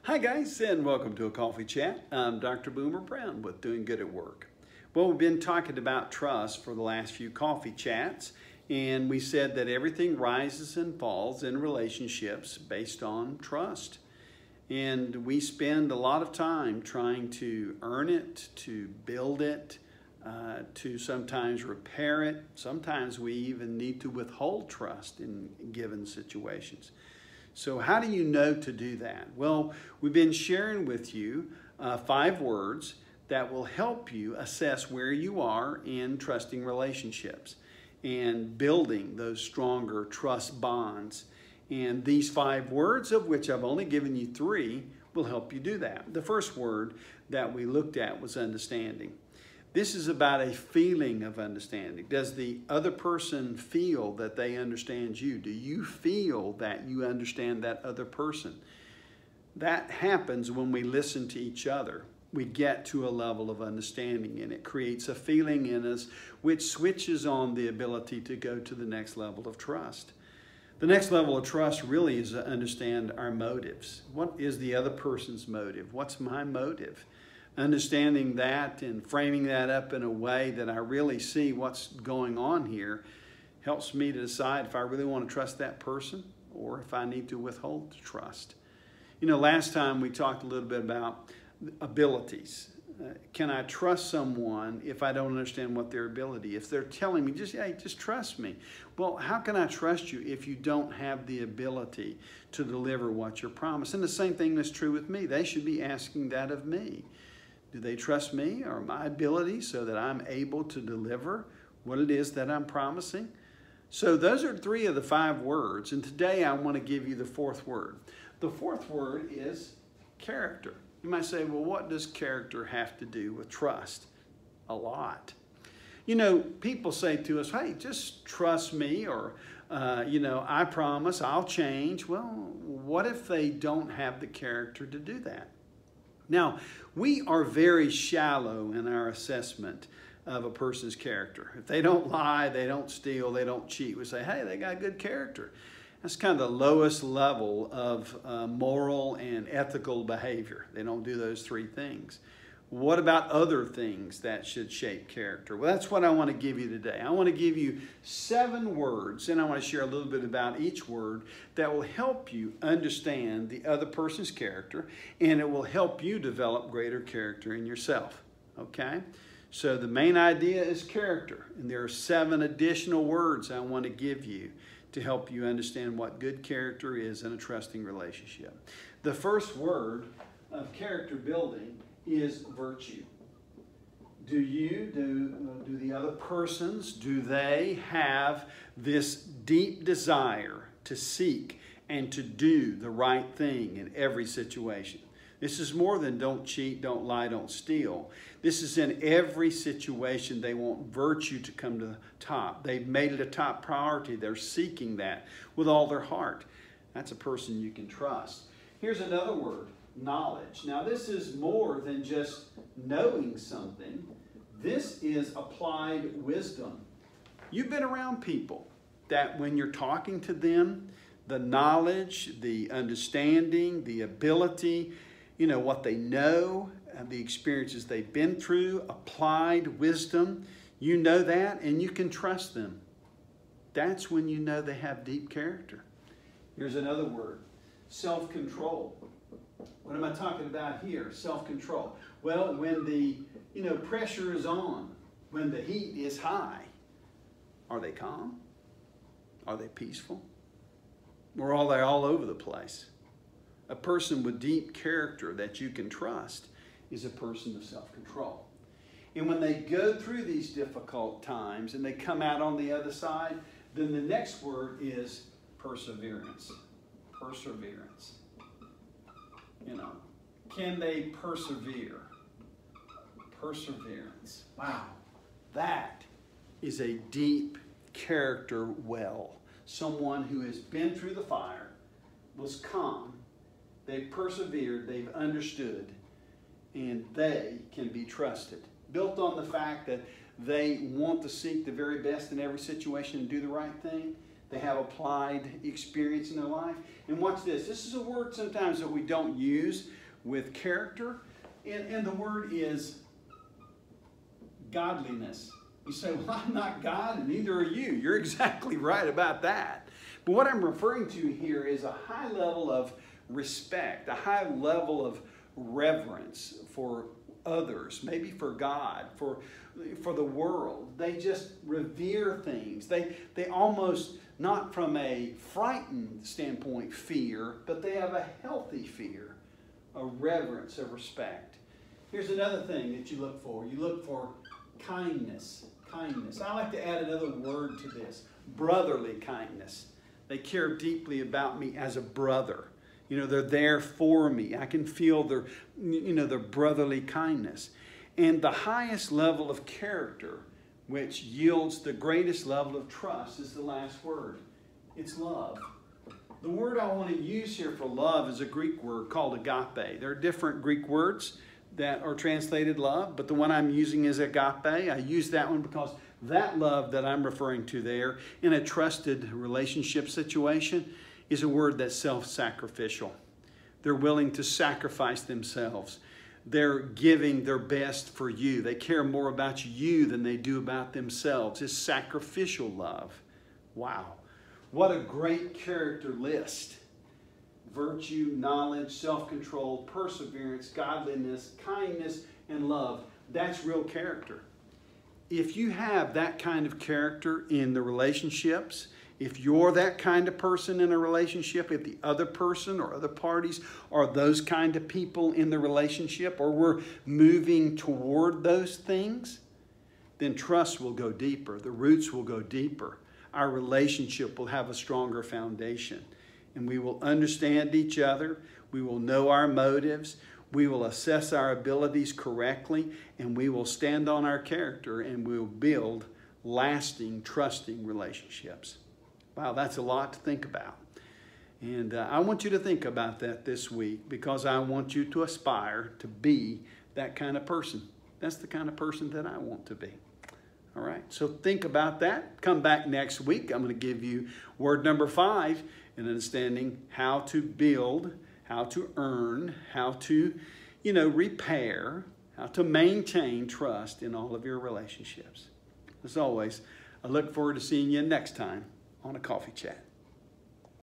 Hi guys, and welcome to a coffee chat. I'm Dr. Boomer Brown with Doing Good at Work. Well, we've been talking about trust for the last few coffee chats, and we said that everything rises and falls in relationships based on trust. And we spend a lot of time trying to earn it, to build it, to sometimes repair it. Sometimes we even need to withhold trust in given situations. So how do you know to do that? Well, we've been sharing with you 5 words that will help you assess where you are in trusting relationships and building those stronger trust bonds. And these 5 words, of which I've only given you 3, will help you do that. The first word that we looked at was understanding. This is about a feeling of understanding. Does the other person feel that they understand you? Do you feel that you understand that other person? That happens when we listen to each other. We get to a level of understanding, and it creates a feeling in us which switches on the ability to go to the next level of trust. The next level of trust really is to understand our motives. What is the other person's motive? What's my motive? Understanding that and framing that up in a way that I really see what's going on here helps me to decide if I really want to trust that person or if I need to withhold the trust. You know, last time we talked a little bit about abilities. Can I trust someone if I don't understand what their ability is? If they're telling me, just trust me. Well, how can I trust you if you don't have the ability to deliver what you're promised? And the same thing is true with me. They should be asking that of me. Do they trust me or my ability so that I'm able to deliver what it is that I'm promising? So those are 3 of the 5 words. And today I want to give you the 4th word. The 4th word is character. You might say, well, what does character have to do with trust? A lot. You know, people say to us, hey, just trust me, or, I promise I'll change. Well, what if they don't have the character to do that? Now, we are very shallow in our assessment of a person's character. If they don't lie, they don't steal, they don't cheat, we say, hey, they got good character. That's kind of the lowest level of moral and ethical behavior. They don't do those 3 things. What about other things that should shape character? Well, that's what I want to give you today. I want to give you 7 words, and I want to share a little bit about each word that will help you understand the other person's character, and it will help you develop greater character in yourself, okay? So the main idea is character, and there are 7 additional words I want to give you to help you understand what good character is in a trusting relationship. The first word of character building is virtue. Do the other persons, do they have this deep desire to seek and to do the right thing in every situation? This is more than don't cheat, don't lie, don't steal. This is in every situation they want virtue to come to the top. They've made it a top priority. They're seeking that with all their heart. That's a person you can trust. Here's another word. Knowledge. Now this is more than just knowing something. This is applied wisdom. You've been around people that when you're talking to them, the knowledge, the understanding, the ability, what they know, the experiences they've been through, applied wisdom, you know that and you can trust them. That's when you know they have deep character. Here's another word. Self-control. What am I talking about here? Self-control. Well, when the pressure is on, when the heat is high, are they calm? Are they peaceful? Or are they all over the place? A person with deep character that you can trust is a person of self-control. And when they go through these difficult times and they come out on the other side, then the next word is perseverance. Perseverance. Can they persevere? Perseverance. Wow. That is a deep character well. Someone who has been through the fire, was calm, they've persevered, they've understood, and they can be trusted. Built on the fact that they want to seek the very best in every situation and do the right thing, They have applied experience in their life. And watch this. This is a word sometimes that we don't use with character. And the word is godliness. You say, well, I'm not God and neither are you. You're exactly right about that. But what I'm referring to here is a high level of respect, a high level of reverence for others, maybe for God, for the world. They just revere things. They almost, not from a frightened standpoint, fear, but they have a healthy fear, a reverence, a respect. Here's another thing that you look for. You look for kindness. Kindness. I like to add another word to this. Brotherly kindness. They care deeply about me as a brother. You know, they're there for me. I can feel their, their brotherly kindness. And the highest level of character, which yields the greatest level of trust, is the last word. It's love. The word I want to use here for love is a Greek word called agape. There are different Greek words that are translated love, but the one I'm using is agape. I use that one because that love that I'm referring to there in a trusted relationship situation is a word that's self-sacrificial. They're willing to sacrifice themselves. They're giving their best for you. They care more about you than they do about themselves. It's sacrificial love. Wow. What a great character list. Virtue, knowledge, self-control, perseverance, godliness, kindness, and love. That's real character. If you have that kind of character in the relationships, if you're that kind of person in a relationship, if the other person or other parties are those kind of people in the relationship, or we're moving toward those things, then trust will go deeper. The roots will go deeper. Our relationship will have a stronger foundation. And we will understand each other. We will know our motives. We will assess our abilities correctly. And we will stand on our character and we will build lasting, trusting relationships. Wow, that's a lot to think about. And I want you to think about that this week because I want you to aspire to be that kind of person. That's the kind of person that I want to be. All right, so think about that. Come back next week. I'm going to give you word number 5 in understanding how to build, how to earn, how to, repair, how to maintain trust in all of your relationships. As always, I look forward to seeing you next time on A Coffee Chat.